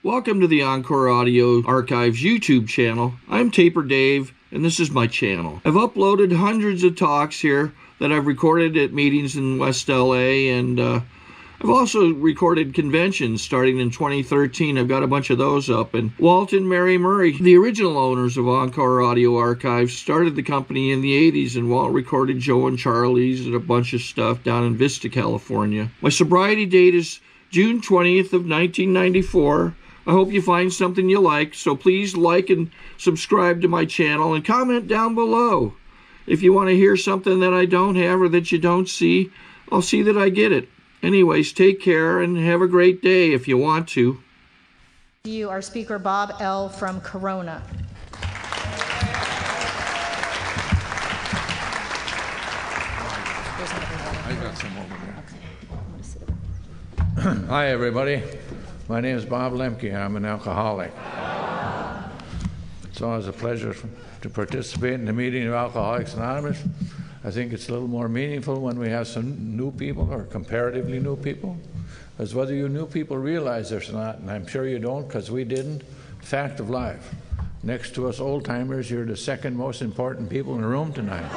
Welcome to the Encore Audio Archives YouTube channel. I'm Taper Dave, and this is my channel. I've uploaded hundreds of talks here that I've recorded at meetings in West LA, and I've also recorded conventions starting in 2013. I've got a bunch of those up. And Walt and Mary Murray, the original owners of Encore Audio Archives, started the company in the 80s, and Walt recorded Joe and Charlie's and a bunch of stuff down in Vista, California. My sobriety date is June 20th of 1994. I hope you find something you like, so please like and subscribe to my channel and comment down below. If you want to hear something that I don't have or that you don't see, I'll see that I get it. Anyways, take care and have a great day if you want to. You, our speaker, Bob L. from Corona. I got some over there. Hi, everybody. My name is Bob Lempke. I'm an alcoholic. It's always a pleasure to participate in the meeting of Alcoholics Anonymous. I think it's a little more meaningful when we have some new people, or comparatively new people, as whether you new people realize this or not, and I'm sure you don't because we didn't. Fact of life. Next to us old-timers, you're the second most important people in the room tonight.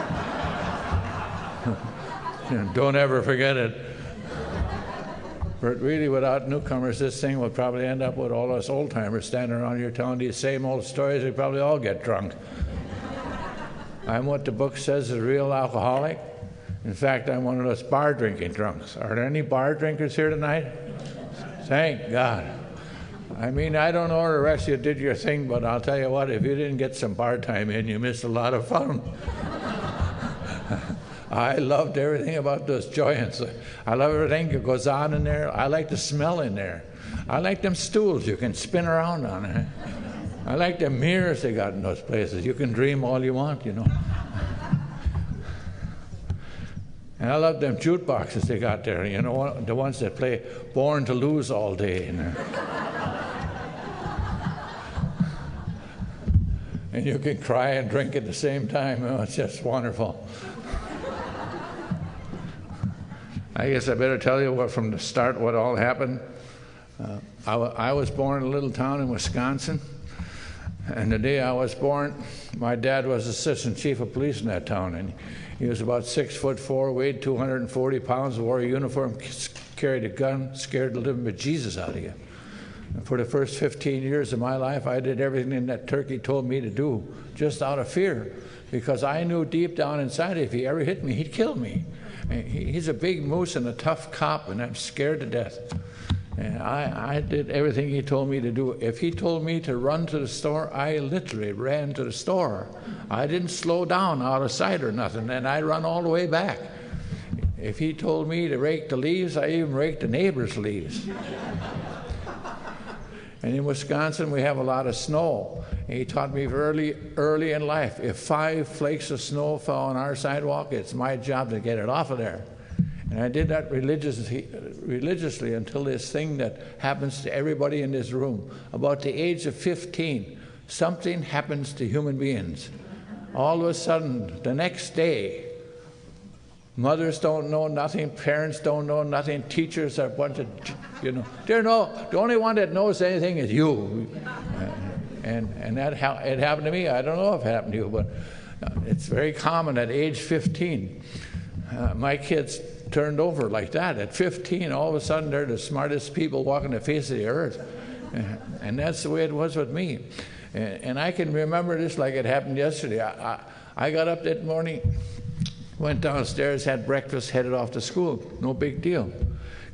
Don't ever forget it. But really, without newcomers, this thing will probably end up with all us old-timers standing around here telling these same old stories. We probably all get drunk. I'm what the book says is a real alcoholic. In fact, I'm one of those bar-drinking drunks. Are there any bar drinkers here tonight? Thank God. I mean, I don't know the rest of you did your thing, but I'll tell you what, if you didn't get some bar time in, you missed a lot of fun. I loved everything about those joints. I love everything that goes on in there. I like the smell in there. I like them stools you can spin around on. I like the mirrors they got in those places. You can dream all you want, you know. And I love them jukeboxes they got there, you know, the ones that play Born to Lose all day. And you can cry and drink at the same time. Oh, it's just wonderful. I guess I better tell you from the start what all happened. I was born in a little town in Wisconsin. And the day I was born, my dad was assistant chief of police in that town, and he was about 6'4", weighed 240 pounds, wore a uniform, carried a gun, scared the living bejesus out of you. And for the first 15 years of my life, I did everything that Turkey told me to do, just out of fear, because I knew deep down inside if he ever hit me, he'd kill me. And he's a big moose and a tough cop, and I'm scared to death. And I did everything he told me to do. If he told me to run to the store, I literally ran to the store. I didn't slow down out of sight or nothing, and I'd run all the way back. If he told me to rake the leaves, I even raked the neighbor's leaves. And in Wisconsin, we have a lot of snow. And he taught me early in life, if 5 flakes of snow fell on our sidewalk, it's my job to get it off of there. And I did that religiously until this thing that happens to everybody in this room. About the age of 15, something happens to human beings. All of a sudden, the next day, mothers don't know nothing, parents don't know nothing, teachers are a bunch of, you know, the only one that knows anything is you. And that it happened to me. I don't know if it happened to you, but it's very common at age 15. My kids turned over like that. At 15, all of a sudden, they're the smartest people walking the face of the earth. And that's the way it was with me. And I can remember this like it happened yesterday. I got up that morning, went downstairs, had breakfast, headed off to school. No big deal.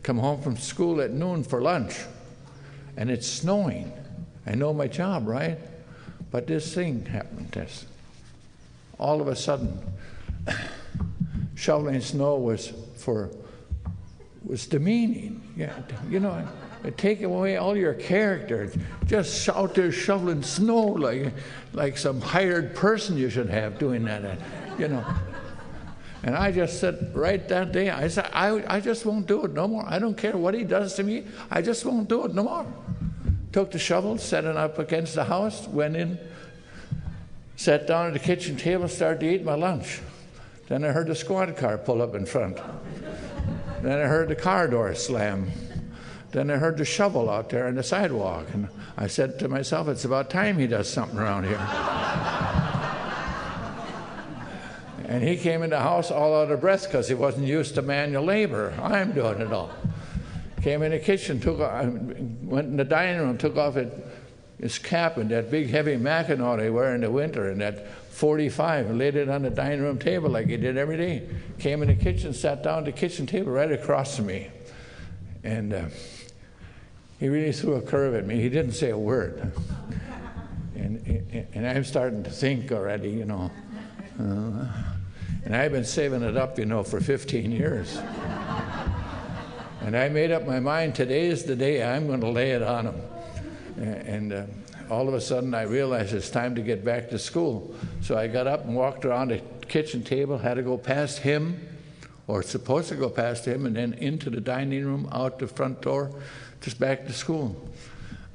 Come home from school at noon for lunch, and it's snowing. I know my job, right? But this thing happened. All of a sudden, shoveling snow was demeaning. Yeah, you know, it take away all your character. Just out there shoveling snow like some hired person you should have doing that, you know. And I just said right that day, I said, I just won't do it no more. I don't care what he does to me. I just won't do it no more. Took the shovel, set it up against the house, went in, sat down at the kitchen table, started to eat my lunch. Then I heard the squad car pull up in front. Then I heard the car door slam. Then I heard the shovel out there on the sidewalk, and I said to myself, it's about time he does something around here. And he came in the house all out of breath because he wasn't used to manual labor. I'm doing it all. Came in the kitchen, went in the dining room, took off his cap and that big heavy mackinaw they wear in the winter and that 45 and laid it on the dining room table like he did every day. Came in the kitchen, sat down at the kitchen table right across from me. And he really threw a curve at me. He didn't say a word. And I'm starting to think already, you know. And I've been saving it up, you know, for 15 years. And I made up my mind, today is the day I'm going to lay it on him. And all of a sudden I realized it's time to get back to school. So I got up and walked around the kitchen table, had to go past him, or supposed to go past him, and then into the dining room, out the front door, just back to school.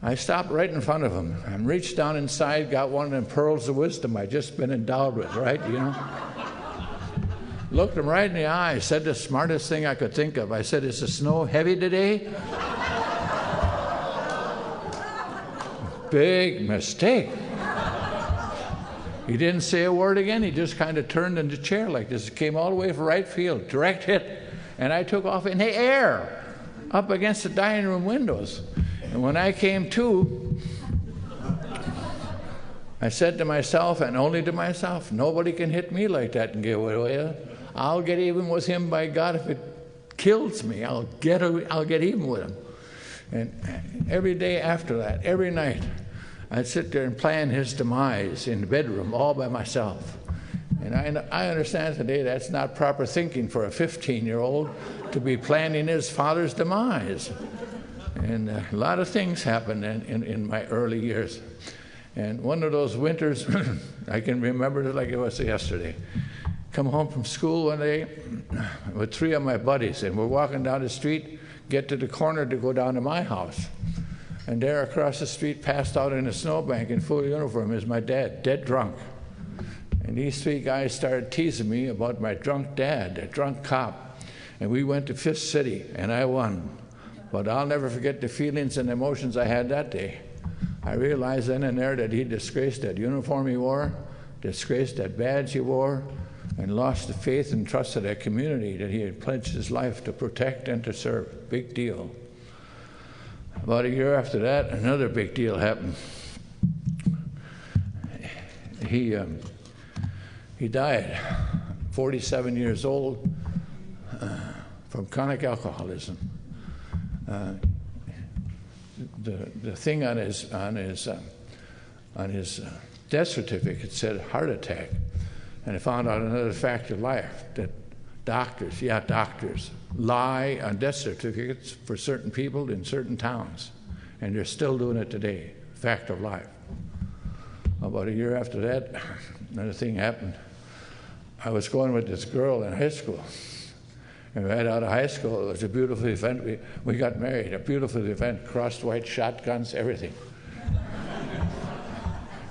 I stopped right in front of him and reached down inside, got one of them pearls of wisdom I'd just been endowed with, right, you know? Looked him right in the eye, said the smartest thing I could think of. I said, is the snow heavy today? Big mistake. He didn't say a word again. He just kind of turned in the chair like this. Came all the way from right field, direct hit. And I took off in the air, up against the dining room windows. And when I came to, I said to myself, and only to myself, nobody can hit me like that and get away with it. I'll get even with him, by God, if it kills me. I'll get even with him. And every day after that, every night, I'd sit there and plan his demise in the bedroom all by myself. And I understand today that's not proper thinking for a 15-year-old to be planning his father's demise. And a lot of things happened in my early years. And one of those winters, I can remember it like it was yesterday. Come home from school one day with 3 of my buddies, and we're walking down the street, get to the corner to go down to my house. And there across the street, passed out in a snowbank in full uniform, is my dad, dead drunk. And these 3 guys started teasing me about my drunk dad, a drunk cop. And we went to Fifth City, and I won. But I'll never forget the feelings and emotions I had that day. I realized then and there that he disgraced that uniform he wore, disgraced that badge he wore, and lost the faith and trust of that community that he had pledged his life to protect and to serve. Big deal. About a year after that, another big deal happened. He died, 47 years old, from chronic alcoholism. The thing on his death certificate said heart attack, and I found out another fact of life that doctors lie on death certificates for certain people in certain towns, and they're still doing it today. Fact of life. About a year after that, another thing happened. I was going with this girl in high school. And right out of high school, it was a beautiful event. We got married, a beautiful event, crossed white shotguns, everything.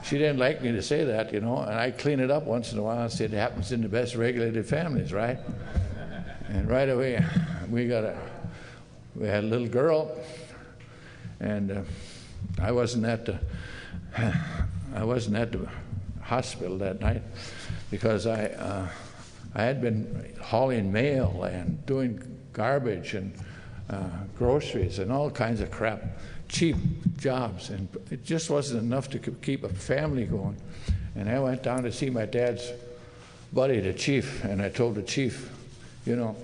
She didn't like me to say that, you know, and I clean it up once in a while and say it happens in the best regulated families, right? And right away, we had a little girl, and I wasn't at the hospital that night because I had been hauling mail and doing garbage and groceries and all kinds of crap, cheap jobs, and it just wasn't enough to keep a family going. And I went down to see my dad's buddy, the chief, and I told the chief, you know,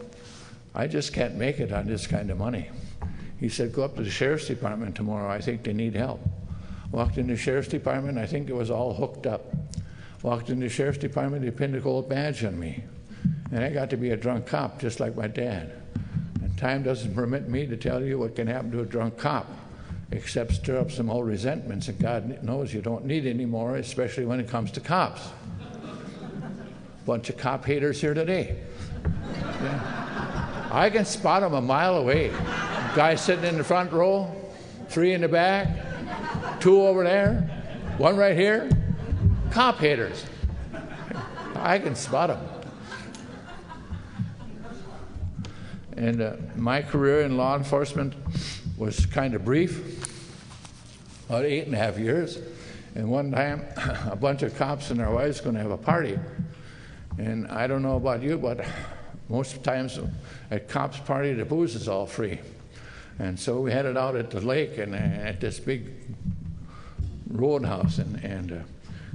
I just can't make it on this kind of money. He said, go up to the sheriff's department tomorrow. I think they need help. Walked in the sheriff's department. I think it was all hooked up. Walked in the sheriff's department. They pinned a gold badge on me. And I got to be a drunk cop, just like my dad. And time doesn't permit me to tell you what can happen to a drunk cop, except stir up some old resentments, and God knows you don't need any more, especially when it comes to cops. Bunch of cop haters here today. Yeah. I can spot them a mile away. Guy sitting in the front row, 3 in the back, 2 over there, 1 right here. Cop haters. I can spot them. And my career in law enforcement was kind of brief, about 8.5 years. And one time, a bunch of cops and their wives going to have a party. And I don't know about you, but most times at cops' party, the booze is all free. And so we headed out at the lake and at this big roadhouse, and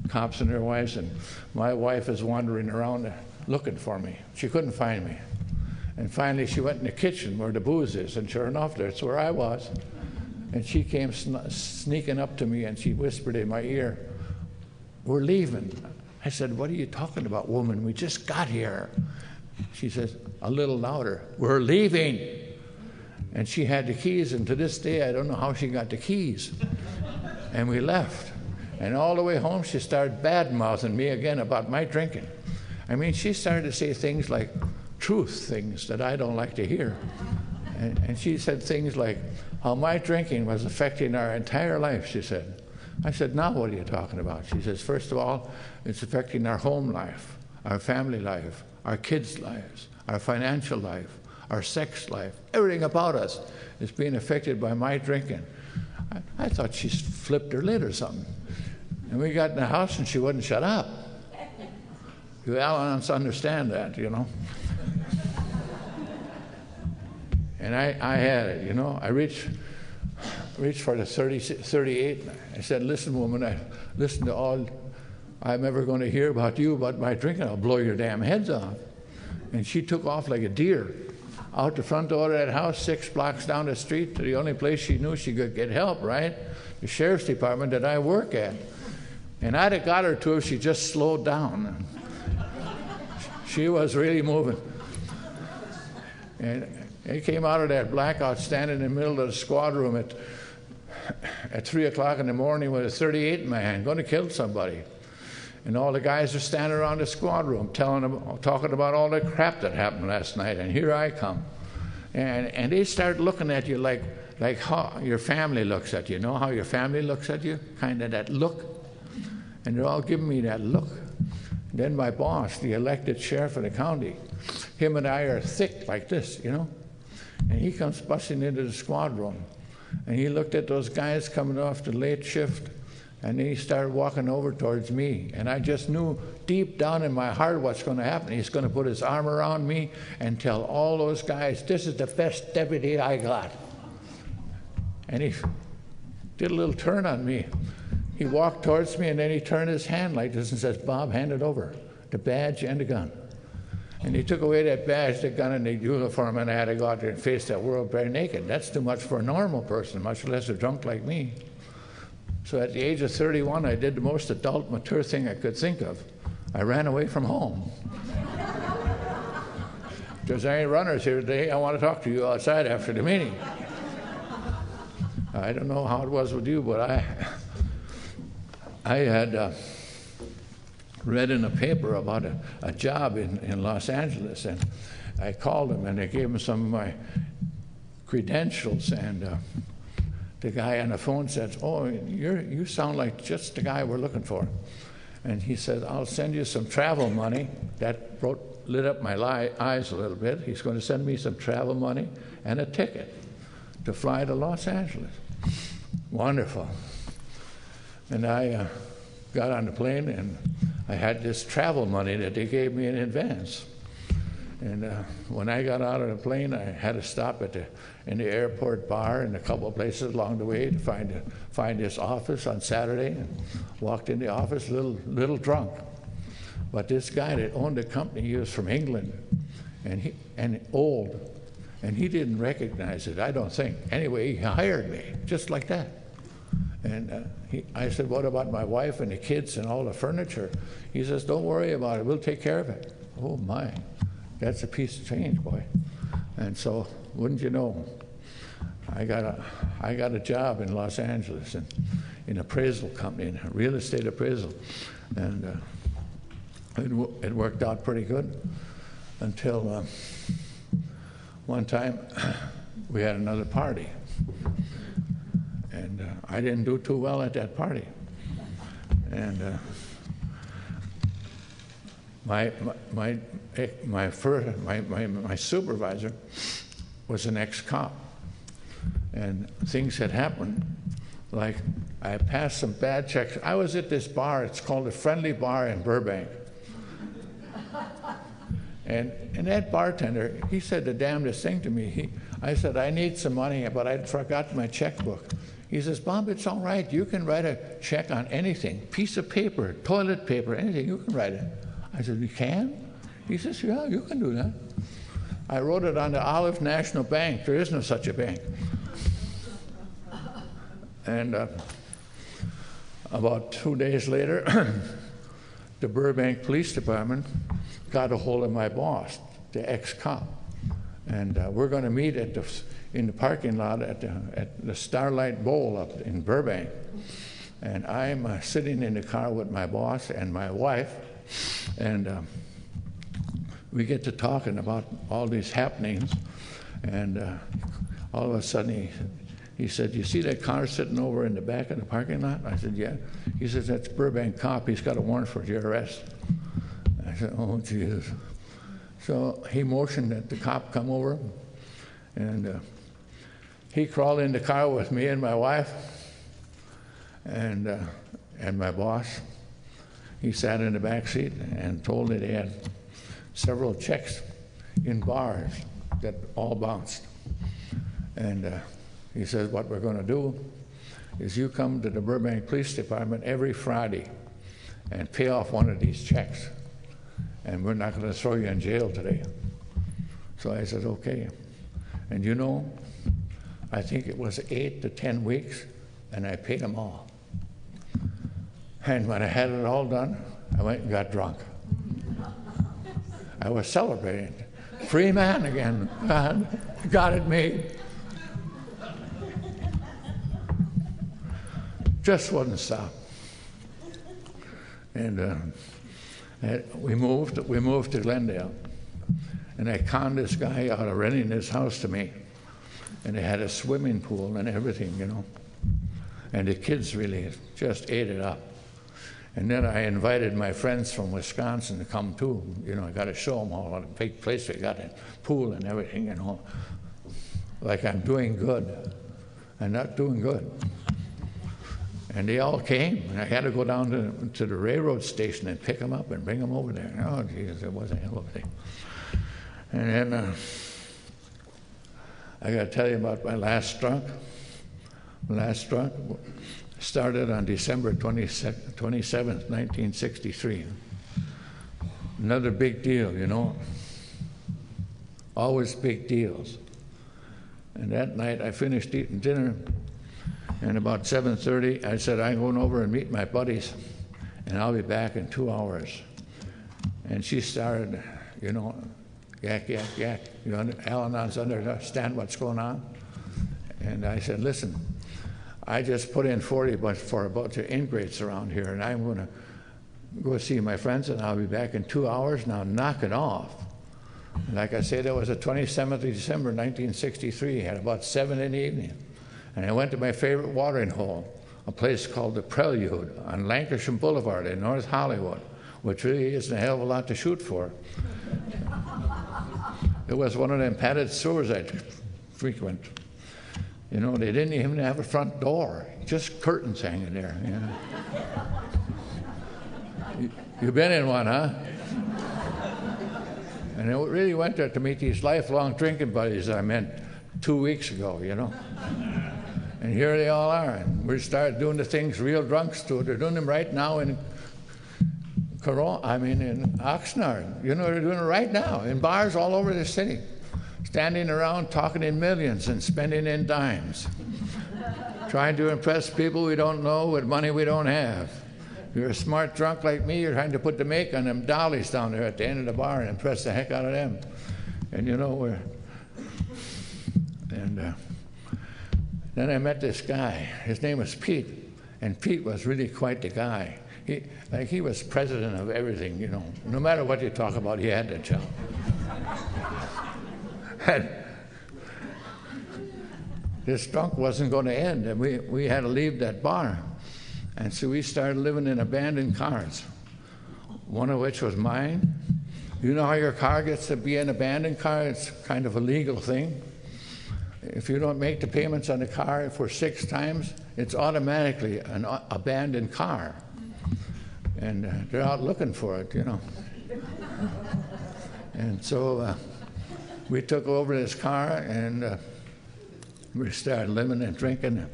cops and their wives, and my wife is wandering around looking for me. She couldn't find me. And finally she went in the kitchen where the booze is, and sure enough, that's where I was. And she came sneaking up to me and she whispered in my ear, "We're leaving." I said, "What are you talking about, woman? We just got here." She says, a little louder, "We're leaving." And she had the keys, and to this day, I don't know how she got the keys. And we left. And all the way home, she started bad-mouthing me again about my drinking. I mean, she started to say things like truth things that I don't like to hear. And she said things like how my drinking was affecting our entire life, she said. I said, "Now what are you talking about?" She says, "First of all, it's affecting our home life, our family life, our kids' lives, our financial life, our sex life. Everything about us is being affected by my drinking." I thought she flipped her lid or something. And we got in the house and she wouldn't shut up. You Allens understand that, you know. And I had it, you know. I reached for the 38. I said, "Listen, woman, I listen to all I'm ever going to hear about you, about my drinking. I'll blow your damn heads off." And she took off like a deer out the front door of that house, 6 blocks down the street, to the only place she knew she could get help, right? The sheriff's department that I work at. And I'd have got her to if she just slowed down. She was really moving. And it came out of that blackout standing in the middle of the squad room at 3 o'clock in the morning with a 38 in my hand, going to kill somebody. And all the guys are standing around the squad room talking about all the crap that happened last night. And here I come. And they start looking at you like how your family looks at you. You know how your family looks at you? Kind of that look. And they're all giving me that look. Then my boss, the elected sheriff of the county, him and I are thick like this, you know. And he comes busting into the squad room. And he looked at those guys coming off the late shift. And then he started walking over towards me. And I just knew deep down in my heart what's going to happen. He's going to put his arm around me and tell all those guys, "This is the best deputy I got." And he did a little turn on me. He walked towards me and then he turned his hand like this and says, "Bob, hand it over, the badge and the gun." And he took away that badge, the gun, and the uniform, and I had to go out there and face that world bare naked. That's too much for a normal person, much less a drunk like me. So at the age of 31, I did the most adult, mature thing I could think of. I ran away from home. If there's any runners here today, I want to talk to you outside after the meeting. I don't know how it was with you, but I had read in a paper about a job in Los Angeles, and I called them, and they gave them some of my credentials, and the guy on the phone said, "Oh, you sound like just the guy we're looking for." And he said, "I'll send you some travel money." That lit up my eyes a little bit. He's going to send me some travel money and a ticket to fly to Los Angeles. Wonderful. And I got on the plane, and I had this travel money that they gave me in advance. And when I got out of the plane, I had to stop in the airport bar and a couple of places along the way to find this office on Saturday, and walked in the office a little drunk. But this guy that owned the company, he was from England, and old, and he didn't recognize it, I don't think. Anyway, he hired me just like that. And I said, "What about my wife and the kids and all the furniture?" He says, "Don't worry about it. We'll take care of it." Oh my. That's a piece of change, boy. And so, wouldn't you know, I got a job in Los Angeles in an appraisal company, in a real estate appraisal, and it worked out pretty good until one time we had another party, and I didn't do too well at that party, and my supervisor was an ex-cop, And things had happened. Like, I passed some bad checks. I was at this bar, it's called the Friendly Bar in Burbank. And that bartender, he said the damnedest thing to me. I said, I need some money, but I'd forgotten my checkbook. He says, Bob, it's all right. You can write a check on anything, piece of paper, toilet paper, anything, you can write it. I said, you can? He says, yeah, you can do that. I wrote it on the Olive National Bank. There is no such a bank. And about 2 days later, the Burbank Police Department got a hold of my boss, the ex-cop. And we're going to meet in the parking lot at the Starlight Bowl up in Burbank. And I'm sitting in the car with my boss and my wife, and we get to talking about all these happenings. And all of a sudden he said, you see that car sitting over in the back of the parking lot? I said, yeah. He says, that's Burbank cop. He's got a warrant for your arrest. I said, oh, Jesus. So he motioned that the cop come over, and he crawled in the car with me and my wife and my boss. He sat in the back seat and told me they had several checks in bars that all bounced. And he says, what we're going to do is you come to the Burbank Police Department every Friday and pay off one of these checks. And we're not going to throw you in jail today. So I said, okay. And you know, I think it was 8 to 10 weeks, and I paid them all. And when I had it all done, I went and got drunk. I was celebrating. Free man again. God got it made. Just wouldn't stop. And we moved to Glendale. And I conned this guy out of renting his house to me. And they had a swimming pool and everything, you know. And the kids really just ate it up. And then I invited my friends from Wisconsin to come too. You know, I got to show them all what a big place we got, a pool and everything, you know. Like I'm doing good. I'm not doing good. And they all came, and I had to go down to the railroad station and pick them up and bring them over there. Oh, Jesus, it was a hell of a thing. And then I got to tell you about my last drunk. My last drunk started on December 27th, 1963. Another big deal, you know. Always big deals. And that night I finished eating dinner, and about 7:30 I said, I'm going over and meet my buddies, and I'll be back in 2 hours. And she started, you know, yak, yak, yak. You know, Al-Anon's understand what's going on. And I said, listen, I just put in 40 for a bunch of ingrates around here, and I'm going to go see my friends, and I'll be back in 2 hours. Now knock it off. Like I said, it was the 27th of December, 1963, at about 7 in the evening. And I went to my favorite watering hole, a place called the Prelude on Lancashire Boulevard in North Hollywood, which really isn't a hell of a lot to shoot for. It was one of them padded sewers I'd frequent. You know, they didn't even have a front door, just curtains hanging there. You know. You've been in one, huh? And I really went there to meet these lifelong drinking buddies I met 2 weeks ago, you know. And here they all are, and we started doing the things real drunks do. They're doing them right now in Oxnard. You know, they're doing it right now in bars all over the city, standing around talking in millions and spending in dimes, trying to impress people we don't know with money we don't have. If you're a smart drunk like me, you're trying to put the make on them dollies down there at the end of the bar and impress the heck out of them. And you know, then I met this guy. His name was Pete, and Pete was really quite the guy. He was president of everything, you know. No matter what you talk about, he had that job. And this drunk wasn't going to end, and we had to leave that bar. And so we started living in abandoned cars, one of which was mine. You know how your car gets to be an abandoned car? It's kind of a legal thing. if you don't make the payments on the car for 6 times, it's automatically an abandoned car. And they're out looking for it, you know. And so we took over this car, and we started living and drinking.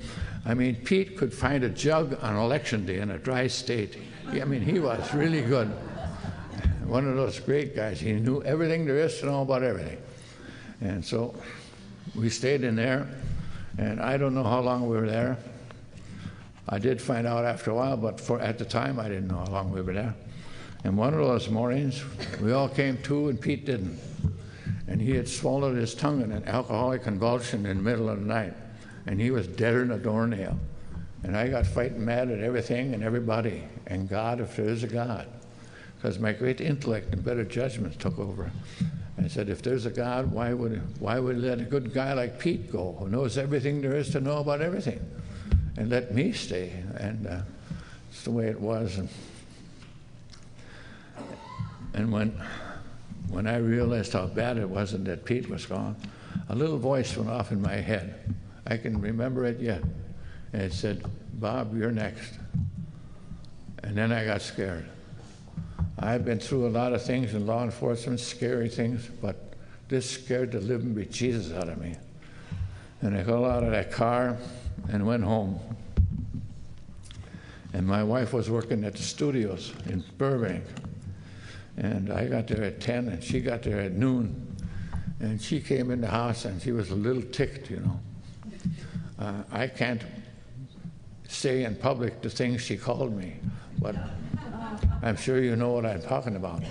I mean, Pete could find a jug on election day in a dry state. I mean, he was really good. One of those great guys. He knew everything there is to know about everything. And so we stayed in there, and I don't know how long we were there. I did find out after a while, but at the time I didn't know how long we were there. And one of those mornings, we all came to, and Pete didn't. And he had swallowed his tongue in an alcoholic convulsion in the middle of the night. And he was deader than a doornail. And I got fighting mad at everything and everybody, and God, if there is a God. Because my great intellect and better judgments took over. I said, if there's a God, why would he let a good guy like Pete go, who knows everything there is to know about everything, and let me stay? And it's the way it was. And when I realized how bad it was and that Pete was gone, a little voice went off in my head. I can remember it yet. And it said, Bob, you're next. And then I got scared. I've been through a lot of things in law enforcement, scary things, but this scared the living bejesus out of me. And I got out of that car and went home. And my wife was working at the studios in Burbank. And I got there at 10, and she got there at noon. And she came in the house, and she was a little ticked, you know. I can't say in public the things she called me, but I'm sure you know what I'm talking about.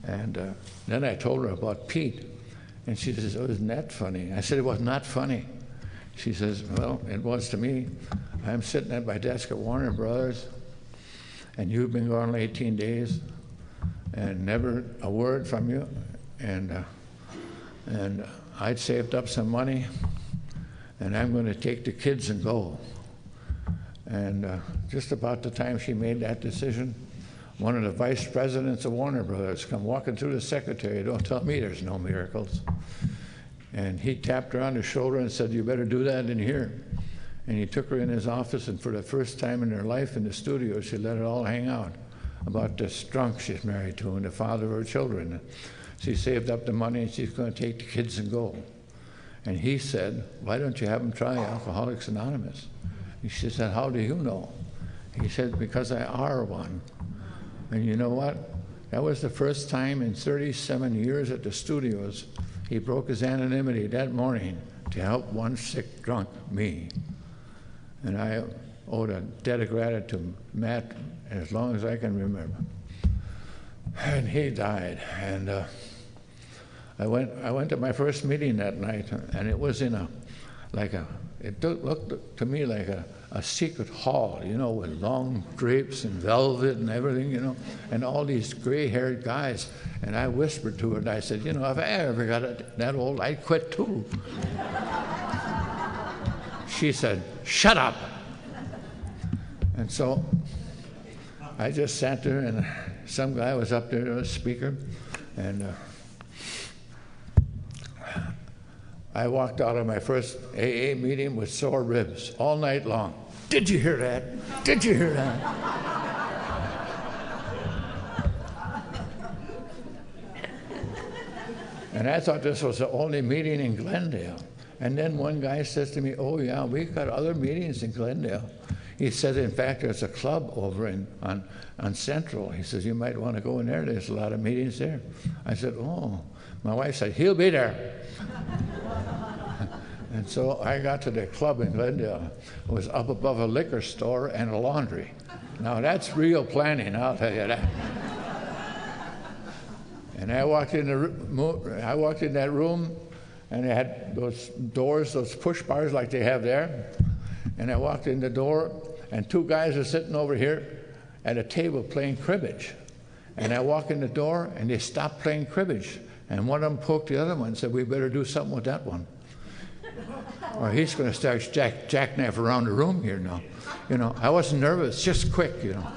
And then I told her about Pete, and she says, oh, isn't that funny? I said, it was not funny. She says, well, it was to me. I'm sitting at my desk at Warner Brothers, and you've been gone 18 days, and never a word from you. And I'd saved up some money, and I'm going to take the kids and go. And just about the time she made that decision, one of the vice presidents of Warner Brothers come walking through the secretary. Don't tell me there's no miracles. And he tapped her on the shoulder and said, you better do that in here. And he took her in his office, and for the first time in her life in the studio, she let it all hang out about this drunk she's married to and the father of her children. She saved up the money, and she's going to take the kids and go. And he said, why don't you have them try Alcoholics Anonymous? She said, how do you know? He said, because I are one. And you know what? That was the first time in 37 years at the studios he broke his anonymity that morning to help one sick drunk, me. And I owed a debt of gratitude to Matt as long as I can remember. And he died. And I went to my first meeting that night, and it was in it looked to me like a secret hall, you know, with long drapes and velvet and everything, you know, and all these gray-haired guys. And I whispered to her, and I said, you know, if I ever got that old, I'd quit too. She said, shut up. And so I just sat there, and some guy was up there, a speaker, and I walked out of my first AA meeting with sore ribs all night long. Did you hear that? Did you hear that? And I thought this was the only meeting in Glendale. And then one guy says to me, oh yeah, we've got other meetings in Glendale. He said, in fact, there's a club over on Central. He says, you might want to go in there. There's a lot of meetings there. I said, oh. My wife said, he'll be there. And so I got to the club in Glendale. It was up above a liquor store and a laundry. Now that's real planning, I'll tell you that. And I walked in that room, and it had those doors, those push bars like they have there. And I walked in the door, and two guys are sitting over here at a table playing cribbage. And I walk in the door, and they stopped playing cribbage. And one of them poked the other one and said, we better do something with that one. Or he's going to start jackknife around the room here now. You know, I wasn't nervous, just quick, you know.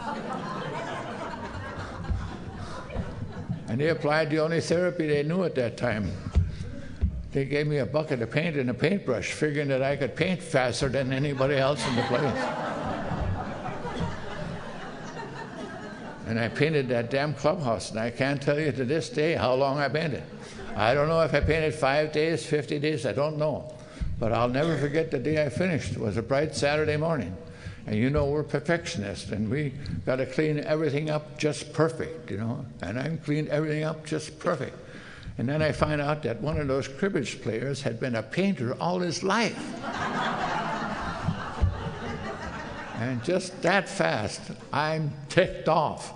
And they applied the only therapy they knew at that time. They gave me a bucket of paint and a paintbrush, figuring that I could paint faster than anybody else in the place. And I painted that damn clubhouse, and I can't tell you to this day how long I painted. I don't know if I painted 5 days, 50 days, I don't know. But I'll never forget the day I finished. It was a bright Saturday morning. And you know we're perfectionists, and we got to clean everything up just perfect, you know. And I cleaned everything up just perfect. And then I find out that one of those cribbage players had been a painter all his life. And just that fast, I'm ticked off.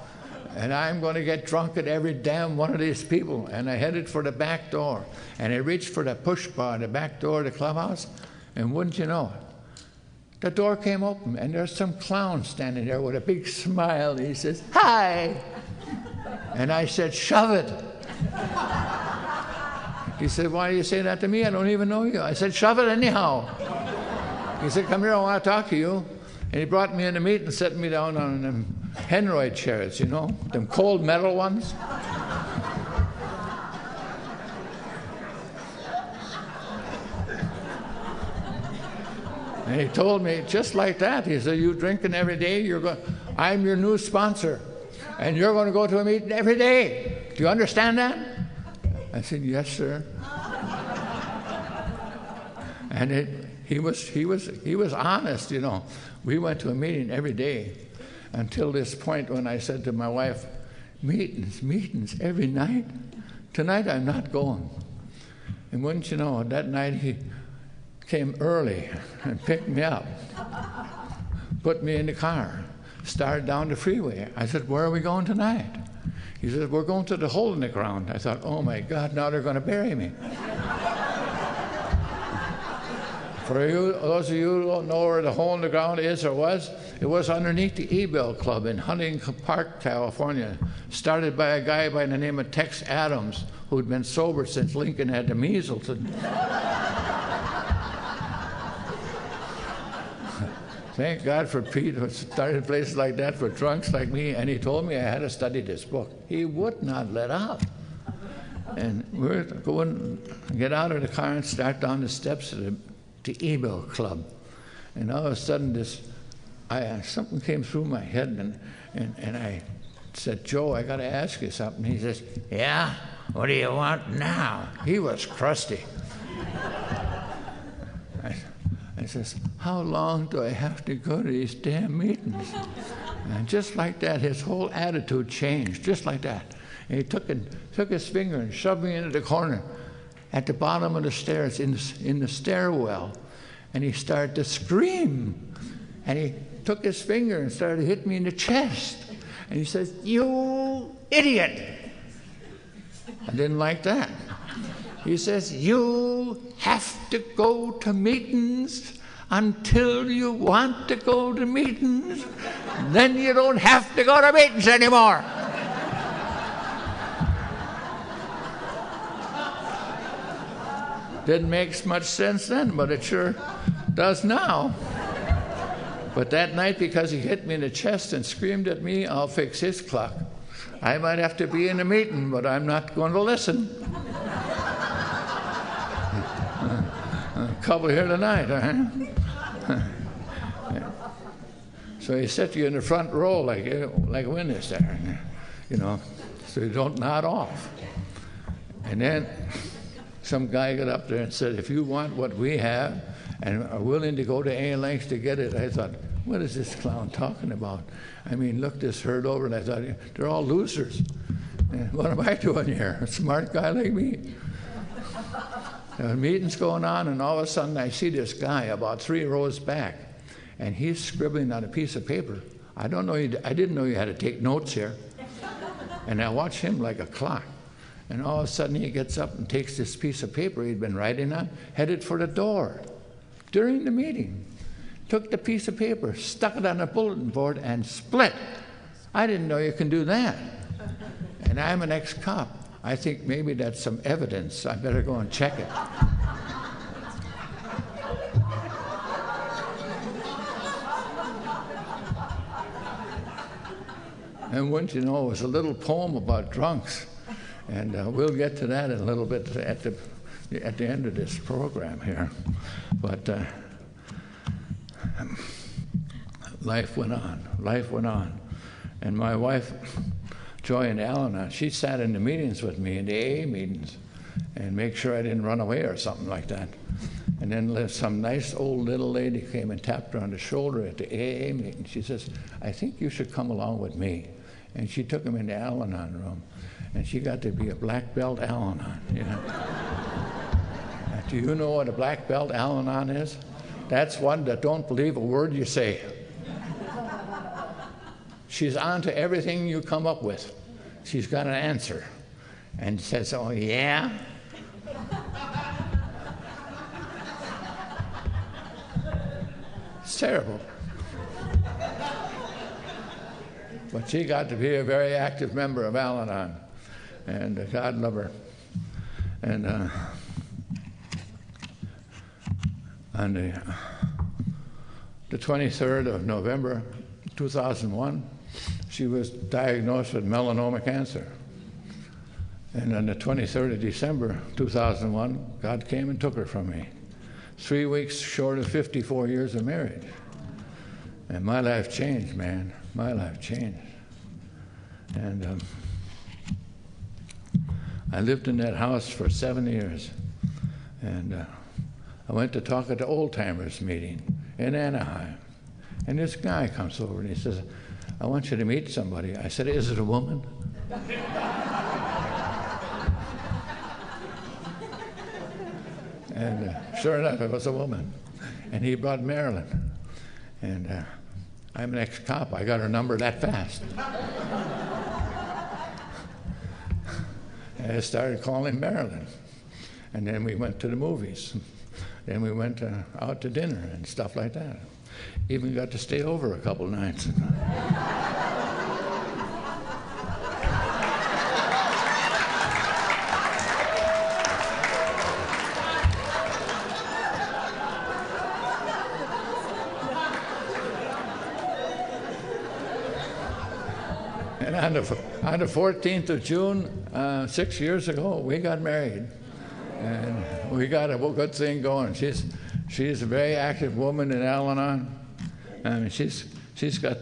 And I'm going to get drunk at every damn one of these people. And I headed for the back door. And I reached for the push bar, the back door of the clubhouse. And wouldn't you know it, the door came open, and there's some clown standing there with a big smile. And he says, "Hi." And I said, "Shove it." He said, "Why do you say that to me? I don't even know you." I said, "Shove it anyhow." He said, "Come here, I want to talk to you." And he brought me in the meet and set me down on them Henroid chairs, you know, them cold metal ones. And he told me, just like that, he said, "You drinking every day? I'm your new sponsor, and you're going to go to a meeting every day. Do you understand that?" I said, "Yes, sir." And he was honest, you know. We went to a meeting every day until this point when I said to my wife, meetings every night? Tonight I'm not going." And wouldn't you know, that night he came early and picked me up, put me in the car, started down the freeway. I said, "Where are we going tonight?" He said, "We're going to the hole in the ground." I thought, oh my God, now they're going to bury me. For you, those of you who don't know where the hole in the ground is or was, it was underneath the E-Bell Club in Huntington Park, California, started by a guy by the name of Tex Adams, who'd been sober since Lincoln had the measles. Thank God for Pete, who started places like that for drunks like me, and he told me I had to study this book. He would not let up. And we're going to get out of the car and start down the steps of the E-Bell Club. And all of a sudden something came through my head, and I said, "Joe, I got to ask you something." He says, "Yeah? What do you want now?" He was crusty. I says, "How long do I have to go to these damn meetings?" And just like that, his whole attitude changed, just like that. And he took his finger and shoved me into the corner at the bottom of the stairs in the stairwell. And he started to scream. And he took his finger and started to hit me in the chest. And he says, "You idiot." I didn't like that. He says, "You have to go to meetings until you want to go to meetings. Then you don't have to go to meetings anymore." Didn't make much sense then, but it sure does now. But that night, because he hit me in the chest and screamed at me, "I'll fix his clock." I might have to be in a meeting, but I'm not going to listen. A couple here tonight, huh? So he set you in the front row like a witness there, you know, so you don't nod off. And then some guy got up there and said, "If you want what we have and are willing to go to any lengths to get it," I thought, what is this clown talking about? I mean, look this herd over, and I thought, they're all losers. And what am I doing here? A smart guy like me. There were meetings going on, and all of a sudden I see this guy about 3 rows back, and he's scribbling on a piece of paper. I didn't know you had to take notes here. And I watch him like a clock. And all of a sudden he gets up and takes this piece of paper he'd been writing on, headed for the door during the meeting. Took the piece of paper, stuck it on a bulletin board, and split. I didn't know you can do that. And I'm an ex-cop. I think maybe that's some evidence. I better go and check it. And wouldn't you know, it was a little poem about drunks. And we'll get to that in a little bit at the at the end of this program here. But life went on. Life went on. And my wife, Joy and Al-Anon, she sat in the meetings with me, in the AA meetings, and make sure I didn't run away or something like that. And then some nice old little lady came and tapped her on the shoulder at the AA meeting. She says, I think you should come along with me. And she took him in the Al-Anon room. And she got to be a black belt Al-Anon, you know. Do you know what a black belt Al-Anon is? That's one that don't believe a word you say. She's on to everything you come up with. She's got an answer. And says, oh, yeah? It's terrible. But she got to be a very active member of Al-Anon. And God love her. And on the 23rd of November, 2001, she was diagnosed with melanoma cancer. And on the 23rd of December, 2001, God came and took her from me. 3 weeks short of 54 years of marriage. And my life changed, man. My life changed. And I lived in that house for 7 years. And I went to talk at the old timers meeting in Anaheim. And this guy comes over and he says, I want you to meet somebody. I said, is it a woman? And sure enough, it was a woman. And he brought Marilyn. And I'm an ex-cop. I got her number that fast. And I started calling Marilyn. And then we went to the movies. Then we went out to dinner and stuff like that. Even got to stay over a couple nights. And on the 14th of June, 6 years ago, we got married. And we got a good thing going. She's a very active woman in Al-Anon. I mean, she's got,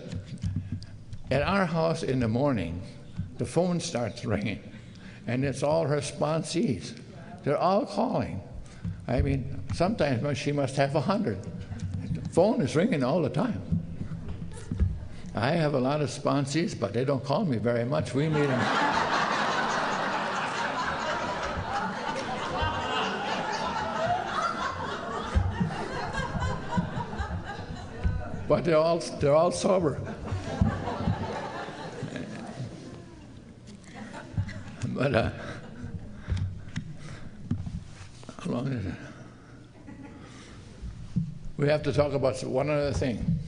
at our house in the morning, the phone starts ringing, and it's all her sponsees. They're all calling. I mean, sometimes she must have 100. The phone is ringing all the time. I have a lot of sponsees, but they don't call me very much. We meet them. But they're all sober. But how long is it? We have to talk about one other thing.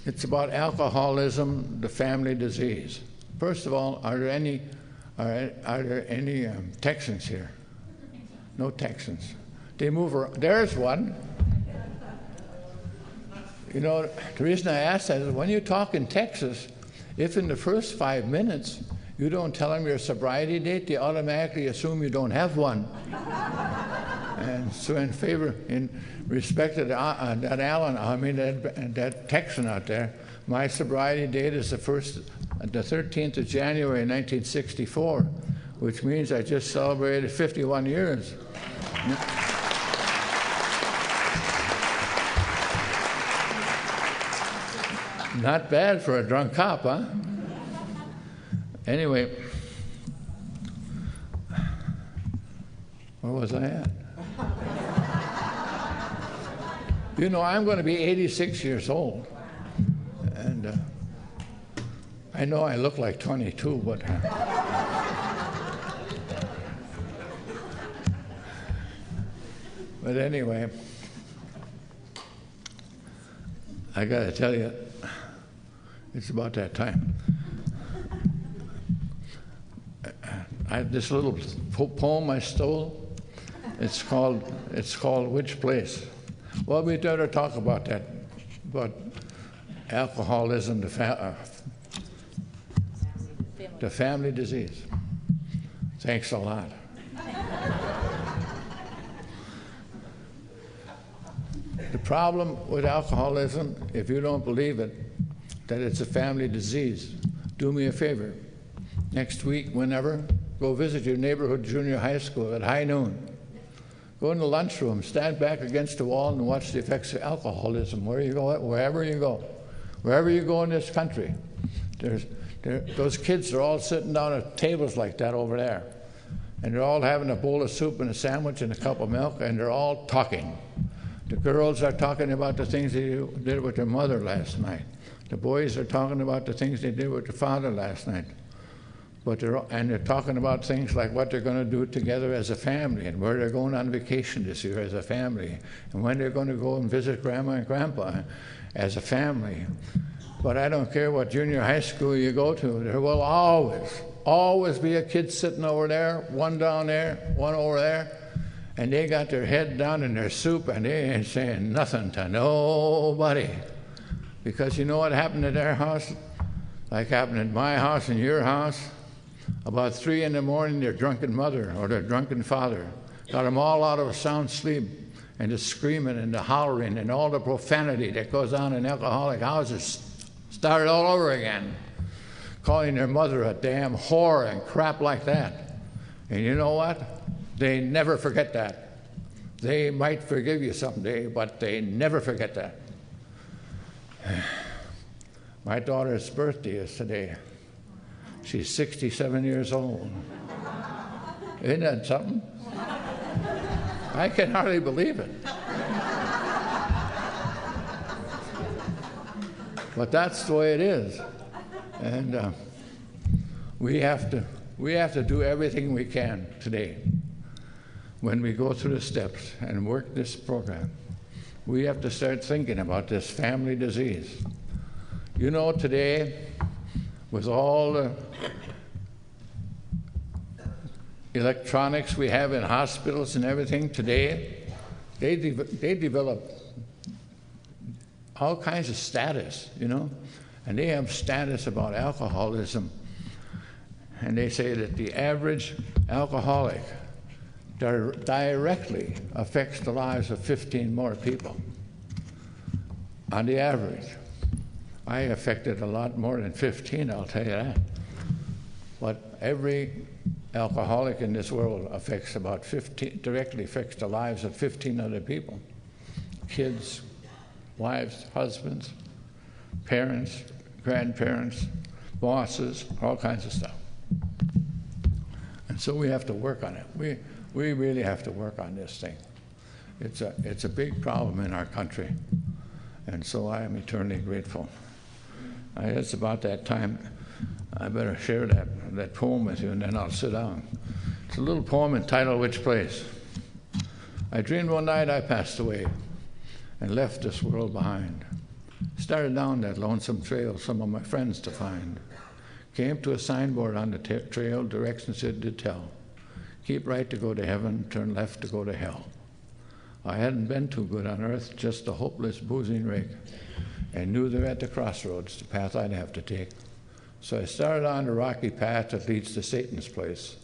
It's about alcoholism, the family disease. First of all, are there any Texans here? No Texans. They move around. There's one. You know, the reason I ask that is when you talk in Texas, if in the first 5 minutes you don't tell them your sobriety date, they automatically assume you don't have one. And so in respect of that Alan, I mean that Texan out there, my sobriety date is the 13th of January 1964, which means I just celebrated 51 years. Not bad for a drunk cop, huh? Anyway, where was I at? You know, I'm going to be 86 years old. And I know I look like 22, but... But anyway, I got to tell you, it's about that time. I have this little poem I stole. It's called Which Place? Well, we better talk about that, about alcoholism, the family disease. Thanks a lot. The problem with alcoholism, if you don't believe it, that it's a family disease, do me a favor. Next week, whenever, go visit your neighborhood junior high school at high noon. Go in the lunchroom, stand back against the wall and watch the effects of alcoholism wherever you go. Wherever you go in this country. Those kids are all sitting down at tables like that over there. And they're all having a bowl of soup and a sandwich and a cup of milk, and they're all talking. The girls are talking about the things they did with their mother last night. The boys are talking about the things they did with their father last night. They're talking about things like what they're going to do together as a family and where they're going on vacation this year as a family and when they're going to go and visit Grandma and Grandpa as a family. But I don't care what junior high school you go to, there will always be a kid sitting over there, one down there, one over there, and they got their head down in their soup and they ain't saying nothing to nobody. Because you know what happened at their house? Like happened at my house and your house? About 3 in the morning, their drunken mother or their drunken father got them all out of a sound sleep, and the screaming and the hollering and all the profanity that goes on in alcoholic houses started all over again, calling their mother a damn whore and crap like that. And you know what? They never forget that. They might forgive you someday, but they never forget that. My daughter's birthday is today. She's 67 years old. Isn't that something? I can hardly believe it. But that's the way it is. And we have to do everything we can today when we go through the steps and work this program. We have to start thinking about this family disease. You know, today, with all the electronics we have in hospitals and everything today, they develop all kinds of status, you know, and they have status about alcoholism. And they say that the average alcoholic directly affects the lives of 15 more people on the average. I affected a lot more than 15, I'll tell you that. But every alcoholic in this world affects about 15, directly affects the lives of 15 other people. Kids, wives, husbands, parents, grandparents, bosses, all kinds of stuff. And so we have to work on it. We really have to work on this thing. It's a big problem in our country. And so I am eternally grateful. It's about that time. I better share that poem with you, and then I'll sit down. It's a little poem entitled, Which Place? I dreamed one night I passed away and left this world behind. Started down that lonesome trail, some of my friends to find. Came to a signboard on the trail, directions it did tell. Keep right to go to heaven, turn left to go to hell. I hadn't been too good on earth, just a hopeless boozing rig, and knew they're at the crossroads, the path I'd have to take. So I started on the rocky path that leads to Satan's place,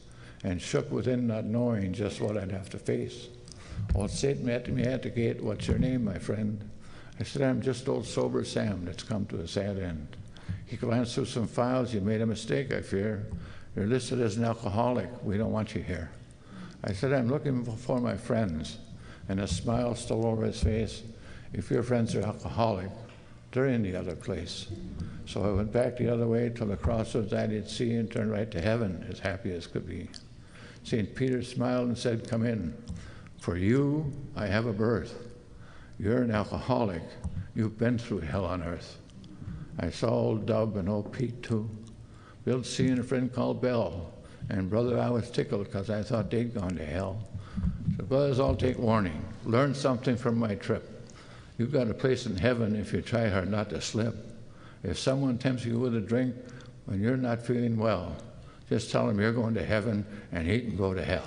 and shook within, not knowing just what I'd have to face. Old Satan met me at the gate. What's your name, my friend? I said, I'm just old sober Sam that's come to a sad end. He glanced through some files. You made a mistake, I fear. You're listed as an alcoholic. We don't want you here. I said, I'm looking for my friends. And a smile stole over his face. If your friends are alcoholic, they're in the other place. So I went back the other way till the crossroads I did see, and turned right to heaven, as happy as could be. St. Peter smiled and said, come in. For you, I have a birth. You're an alcoholic. You've been through hell on earth. I saw old Dub and old Pete too. Bill C. and a friend called Bell. And brother, I was tickled because I thought they'd gone to hell. So brothers, all take warning. Learn something from my trip. You've got a place in heaven if you try hard not to slip. If someone tempts you with a drink when you're not feeling well, just tell him you're going to heaven and he can go to hell.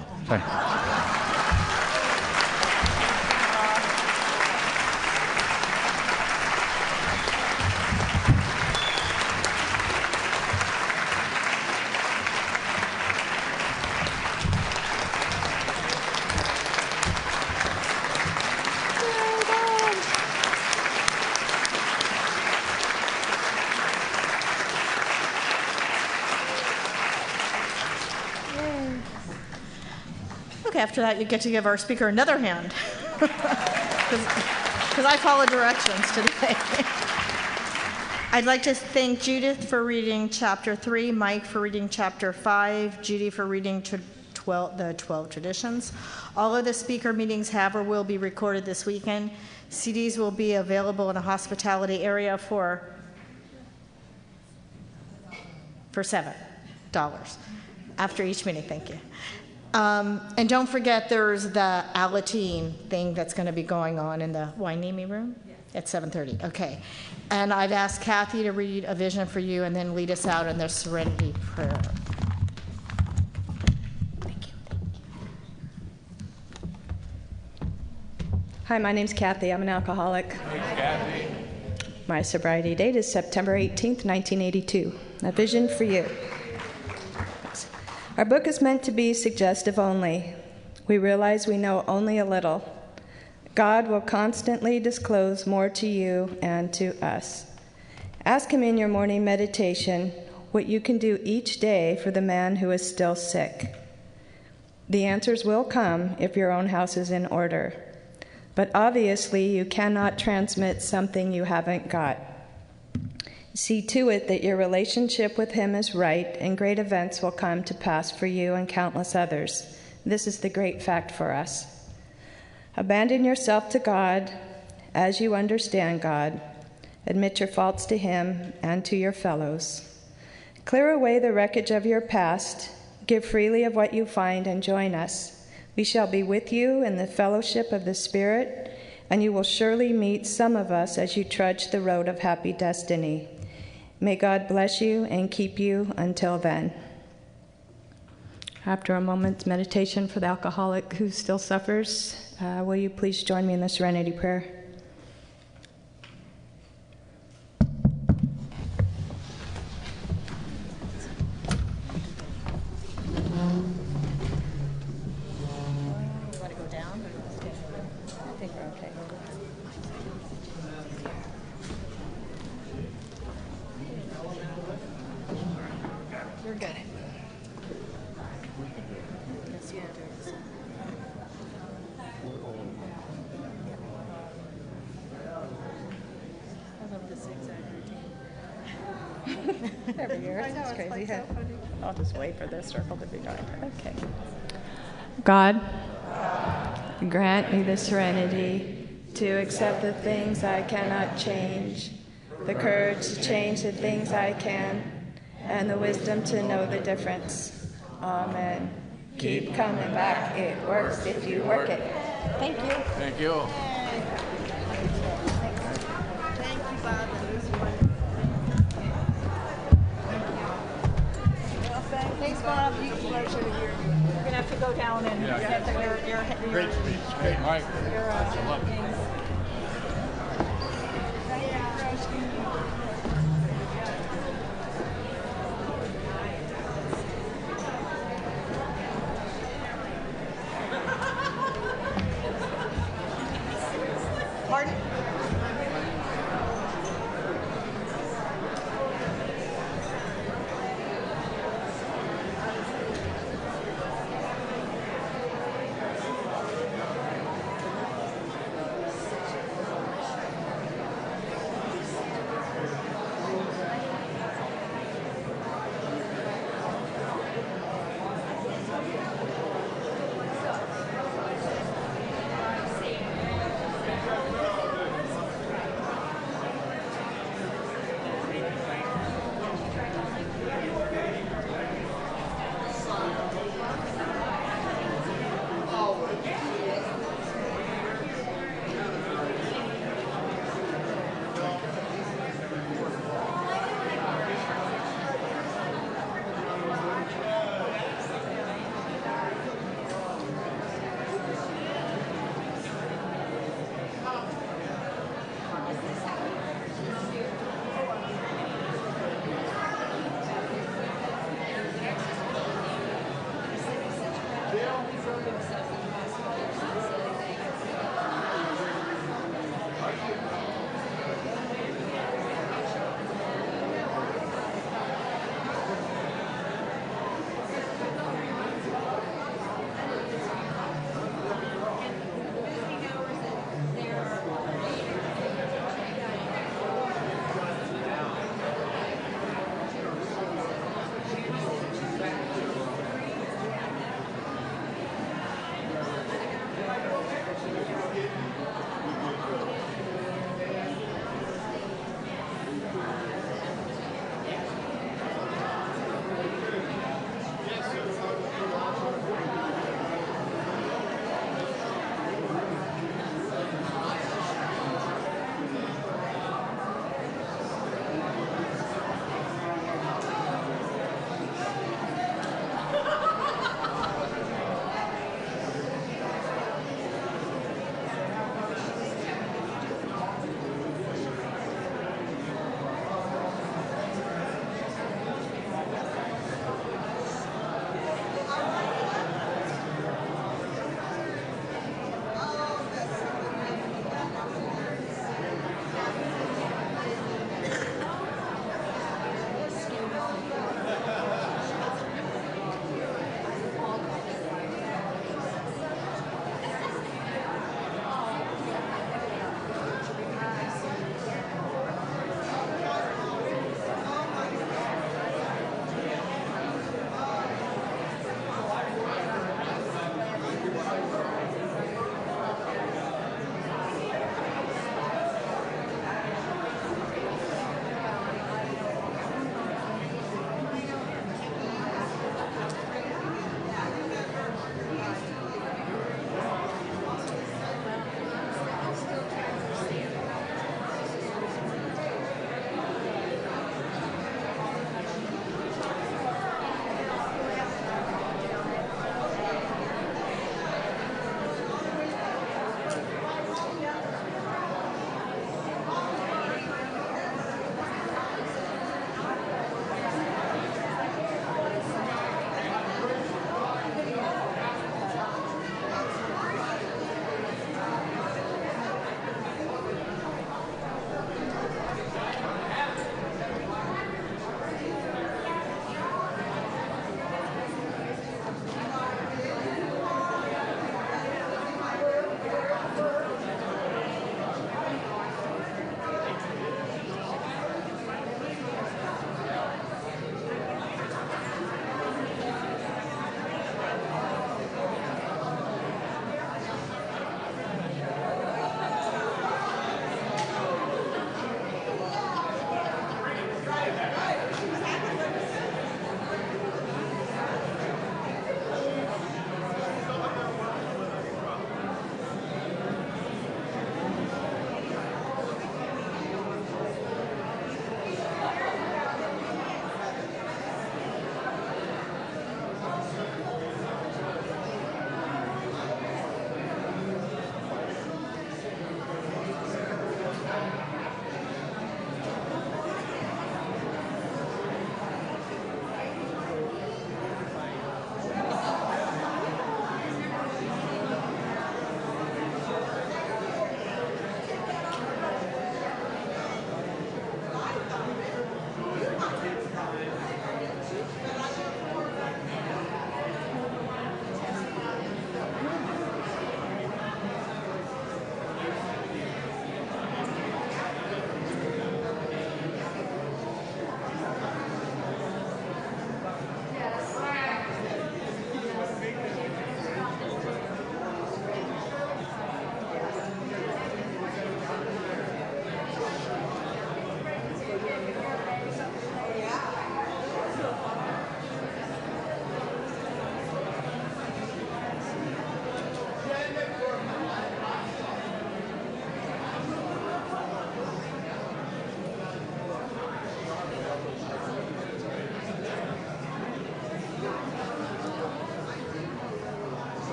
Okay, after that, you get to give our speaker another hand. Because I follow directions today. I'd like to thank Judith for reading chapter 3, Mike for reading chapter 5, Judy for reading the 12 traditions. All of the speaker meetings have or will be recorded this weekend. CDs will be available in the hospitality area for $7 after each meeting. Thank you. And don't forget, there's the Alateen thing that's going to be going on in the Wainimi room at 7:30. Okay. And I've asked Kathy to read a vision for you and then lead us out in the Serenity prayer. Thank you. Hi, my name's Kathy. I'm an alcoholic. Hey, Kathy. My sobriety date is September 18th, 1982. A vision for you. Our book is meant to be suggestive only. We realize we know only a little. God will constantly disclose more to you and to us. Ask Him in your morning meditation what you can do each day for the man who is still sick. The answers will come if your own house is in order. But obviously, you cannot transmit something you haven't got. See to it that your relationship with Him is right, and great events will come to pass for you and countless others. This is the great fact for us. Abandon yourself to God as you understand God. Admit your faults to Him and to your fellows. Clear away the wreckage of your past. Give freely of what you find and join us. We shall be with you in the fellowship of the Spirit, and you will surely meet some of us as you trudge the road of happy destiny. May God bless you and keep you until then. After a moment's meditation for the alcoholic who still suffers, will you please join me in the Serenity prayer? You want to go down? I think we're okay. You're good. Every year, it's crazy. So I'll just wait for this circle to be going. Okay. God, grant me the serenity to accept the things I cannot change, the courage to change the things I can, and the wisdom to know the difference. Amen. Keep coming back. It works if you work it. Thank you. Thank you. Thank you, Bob. Thanks, Bob. You're going to have to go down and get your Great speech. Great, Mike. I love it. Pardon?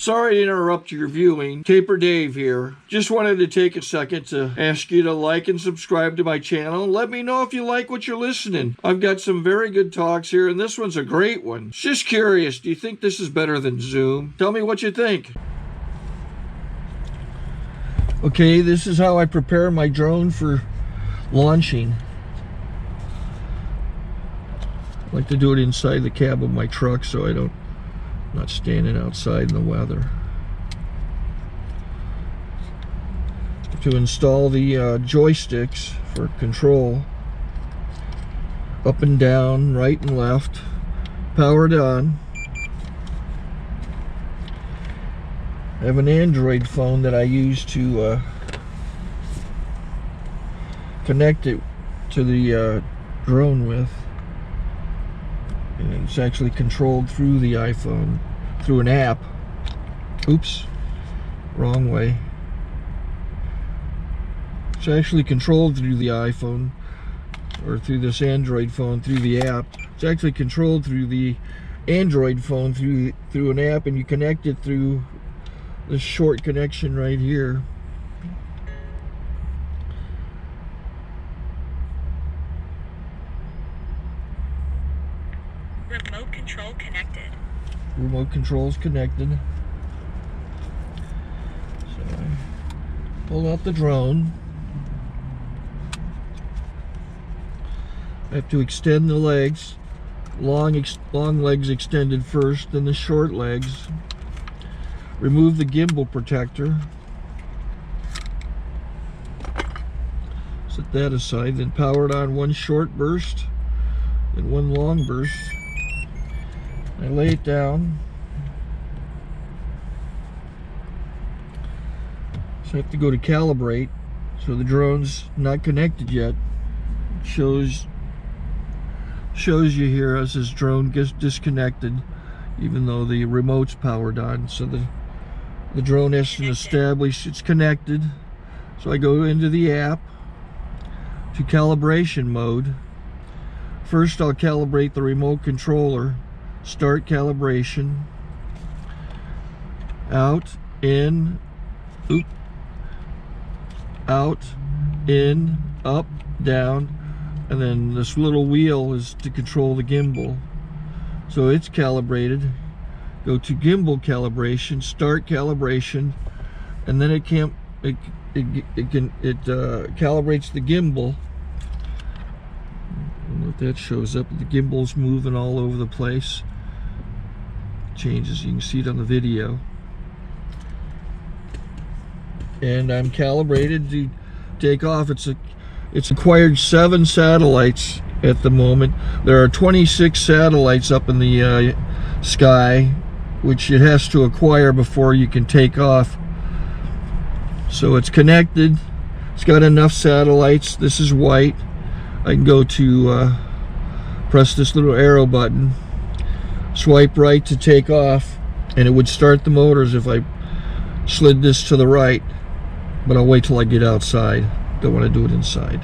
Sorry to interrupt your viewing. Taper Dave here. Just wanted to take a second to ask you to like and subscribe to my channel. Let me know if you like what you're listening. I've got some very good talks here, and this one's a great one. Just curious, do you think this is better than Zoom? Tell me what you think. Okay, this is how I prepare my drone for launching. I like to do it inside the cab of my truck so I'm not standing outside in the weather. to install the joysticks for control. Up and down, right and left, powered on. I have an Android phone that I use to connect it to the drone with. And it's actually controlled through the iPhone, through an app. Oops, wrong way. It's actually controlled through the iPhone, or through this Android phone, through the app. It's actually controlled through the Android phone, through an app, and you connect it through this short connection right here. Remote control connected. Remote control's connected. So I pull out the drone. I have to extend the legs. Long legs extended first, then the short legs. Remove the gimbal protector. Set that aside, then power it on one short burst, then one long burst. I lay it down. So I have to go to calibrate. So the drone's not connected yet. It shows you here as this drone gets disconnected, even though the remote's powered on. So the drone has to establish it's connected. So I go into the app to calibration mode. First I'll calibrate the remote controller. Start calibration. Out, in, out, in, up, down, and then this little wheel is to control the gimbal. So it's calibrated. Go to gimbal calibration, start calibration, and then it calibrates the gimbal. I don't know if that shows up. The gimbal's moving all over the place. Changes, you can see it on the video. And I'm calibrated to take off. It's acquired 7 satellites at the moment. There are 26 satellites up in the sky, which it has to acquire before you can take off. So it's connected. It's got enough satellites. This is white. I can go to press this little arrow button, swipe right to take off, and it would start the motors if I slid this to the right. But I'll wait till I get outside. Don't want to do it inside.